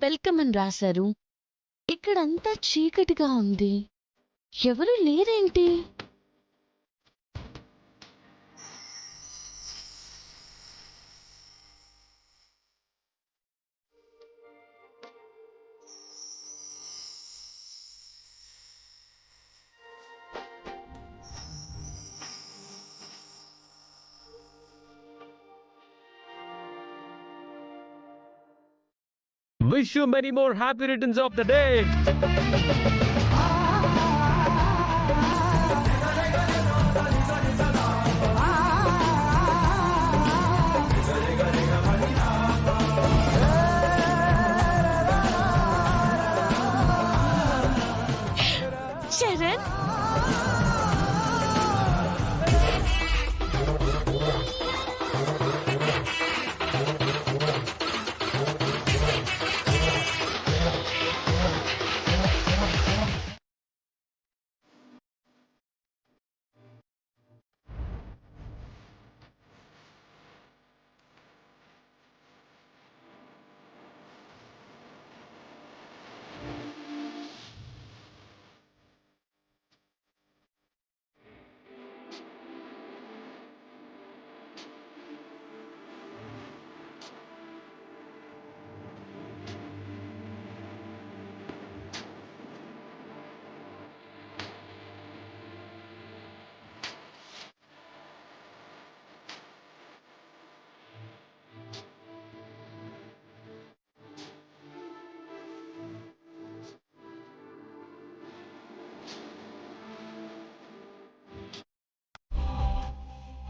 Welcome అని రాశారు. ఇక్కడంతా చీకటిగా ఉంది. ఎవరు లేరేంటి? Wish you many more happy returns of the day. Sharan,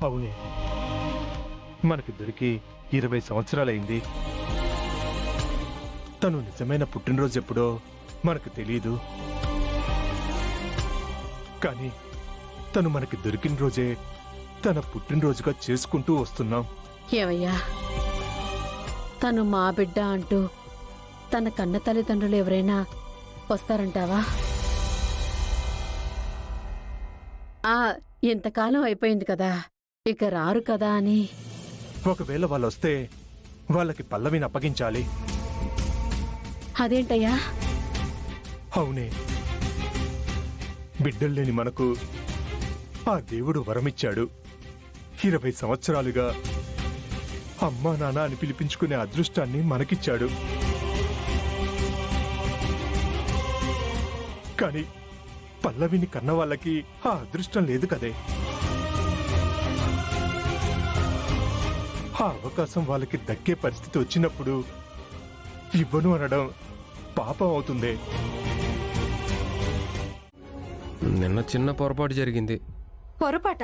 అవునే, మనకిద్దరికి 20 సంవత్సరాలైంది. తను నిజమైన పుట్టినరోజు ఎప్పుడో మనకు తెలియదు. కానీ తను మనకి దొరికిన రోజే తన పుట్టినరోజుగా చేసుకుంటూ వస్తున్నాం. ఏవయ్యా, తను మా బిడ్డ అంటూ తన కన్న తల్లిదండ్రులు ఎవరైనా వస్తారంటావా? ఇంతకాలం అయిపోయింది కదా, ఇక రారు కదా అని. ఒకవేళ వాళ్ళు వస్తే వాళ్ళకి పల్లవిని అప్పగించాలి. అదేంటయ్యా? అవునే, బిడ్డలు లేని మనకు ఆ దేవుడు వరమిచ్చాడు. 20 సంవత్సరాలుగా అమ్మా నాన్న అని పిలిపించుకునే అదృష్టాన్ని మనకిచ్చాడు. కానీ పల్లవిని కన్న వాళ్ళకి ఆ అదృష్టం లేదు కదే. ఆ అవకాశం వాళ్ళకి దక్కే పరిస్థితి వచ్చినప్పుడు ఇవ్వను అనడం పాపం అవుతుంది. నిన్న చిన్న పొరపాటు జరిగింది. పొరపాట?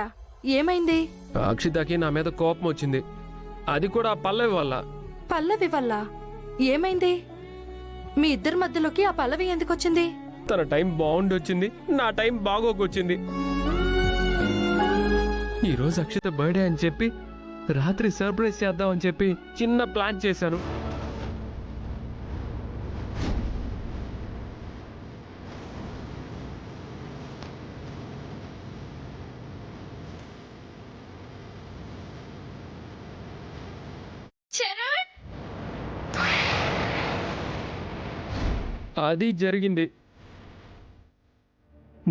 ఏమైంది? అక్షితకి నా మీద కోపం వచ్చింది. అది కూడా పల్లవి వల్ల. పల్లవి వల్ల? ఏమైంది? మీ ఇద్దరి మధ్యలోకి ఆ పల్లవి ఎందుకు వచ్చింది? తన టైం బాగుండి వచ్చింది, నా టైం బాగోకొచ్చింది. ఈరోజు అక్షిత బర్త్డే అని చెప్పి రాత్రి సర్ప్రైజ్ చేద్దామని చెప్పి చిన్న ప్లాన్ చేశాను. అది జరిగింది.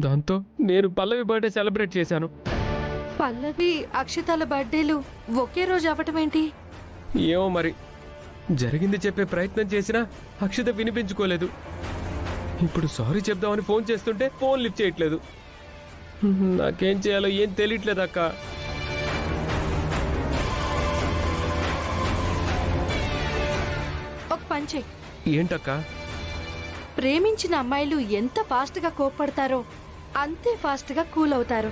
దాంతో నేను పల్లవి బర్త్డే సెలబ్రేట్ చేశాను. పల్లవి అక్షితాల బర్త్డేలు ఒకే రోజు అవ్వటం ఏంటి? ఏమో మరి, జరిగింది చెప్పే ప్రయత్నం చేసినా అక్షిత వినిపించుకోలేదు. ఇప్పుడు సారీ చెప్దామని ఫోన్ చేస్తుంటే ఫోన్ లిఫ్ట్ చేయట్లేదు. నాకేం చేయాలో ఏం తెలియట్లేదు అక్క. ఒక పంచే. ఏంటక్క? ప్రేమించిన అమ్మాయిలు ఎంత ఫాస్ట్ గా కోప్పడతారో అంతే ఫాస్ట్ గా కూల్ అవుతారు.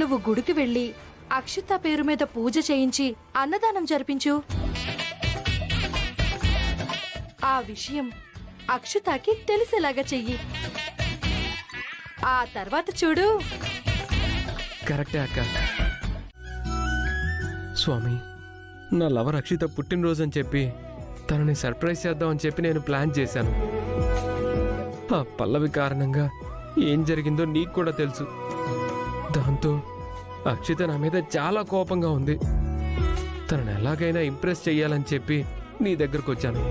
నువ్వు గుడికి వెళ్ళి అక్షిత పేరు మీద పూజ చేయించి అన్నదానం జరిపించు. ఆ విషయం అక్షితకి తెలిసేలాగా చెయ్యి. ఆ తర్వాత చూడు. కరెక్టే అక్క. స్వామి, నా లవర్ అక్షిత పుట్టినరోజు అని చెప్పి తనని సర్ప్రైజ్ చేద్దామని చెప్పి నేను ప్లాన్ చేశాను. ఆ పల్లవి కారణంగా ఏం జరిగిందో నీకు కూడా తెలుసు. దాంతో అక్షిత నా మీద చాలా కోపంగా ఉంది. తనని ఎలాగైనా ఇంప్రెస్ చెయ్యాలని చెప్పి నీ దగ్గరకు వచ్చాను.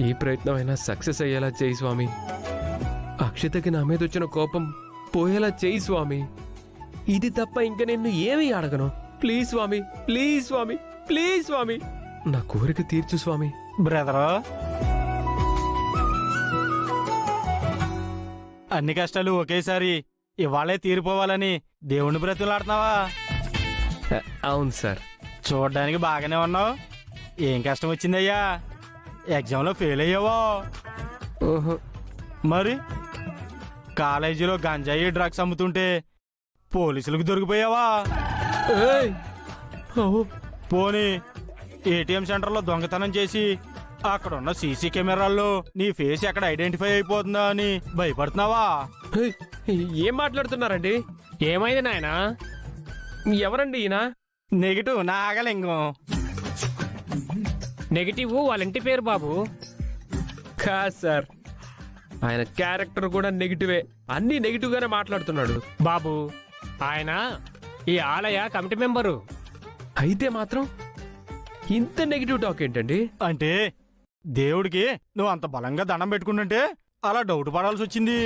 ఈ ప్రయత్నం అయినా సక్సెస్ అయ్యేలా చేయి స్వామి. అక్షితకి నా మీద వచ్చిన కోపం పోయేలా చేయి స్వామి. ఇది తప్ప ఇంక నిన్ను ఏమీ అడగను. Please Swami, please Swami, please Swami, నా కోరిక తీర్చు స్వామి. బ్రదరు, అన్ని కష్టాలు ఒకేసారి ఇవాళే తీరిపోవాలని దేవుని బ్రతులాడుతున్నావా? అవును సార్. చూడడానికి బాగానే ఉన్నావు. ఏం కష్టం వచ్చిందయ్యా? ఎగ్జామ్లో ఫెయిల్ అయ్యావో? ఓహో. మరి కాలేజీలో గంజాయి డ్రగ్స్ అమ్ముతుంటే పోలీసులకు దొరికిపోయావా? ఏయ్! ఓ, పోనీ ఏటీఎం సెంటర్లో దొంగతనం చేసి అక్కడున్న సీసీ కెమెరాల్లో నీ ఫేస్ ఎక్కడ ఐడెంటిఫై అయిపోతుందా అని భయపడుతున్నావా? ఏయ్! ఏం మాట్లాడుతున్నారండి? ఏమైంది నాయనా? ఎవరండి ఈయన? నెగిటివ్ నాగలింగం. నెగిటివ్ వాళ్ళ ఇంటి పేరు బాబు. కాదు సార్, ఆయన క్యారెక్టర్ కూడా నెగిటివే. అన్ని నెగిటివ్ గానే మాట్లాడుతున్నాడు. బాబు ఆయన ఈ ఆలయ కమిటీ మెంబరు. అయితే మాత్రం ఇంత నెగిటివ్ టాక్ ఏంటండి? అంటే దేవుడికి నువ్వు అంత బలంగా దండం పెట్టుకుంటుంటే అలా డౌట్ పడాల్సి వచ్చింది.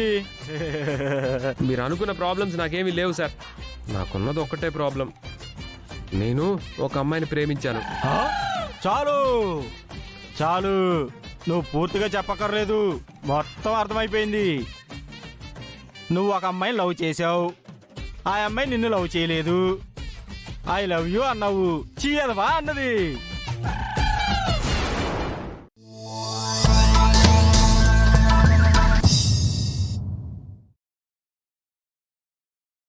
మీరు అనుకున్న ప్రాబ్లమ్స్ నాకేమీ లేవు సార్. నాకున్నది ఒక్కటే ప్రాబ్లం. నేను ఒక అమ్మాయిని ప్రేమించాను. ఆ? చాలు చాలు, నువ్వు పూర్తిగా చెప్పక్కర్లేదు, మొత్తం అర్థమైపోయింది. నువ్వు ఒక అమ్మాయిని లవ్ చేసావు, ఆ అమ్మాయి నిన్ను లవ్ చేయలేదు. ఐ లవ్ యూ అన్నావు, చీయదవా అన్నది.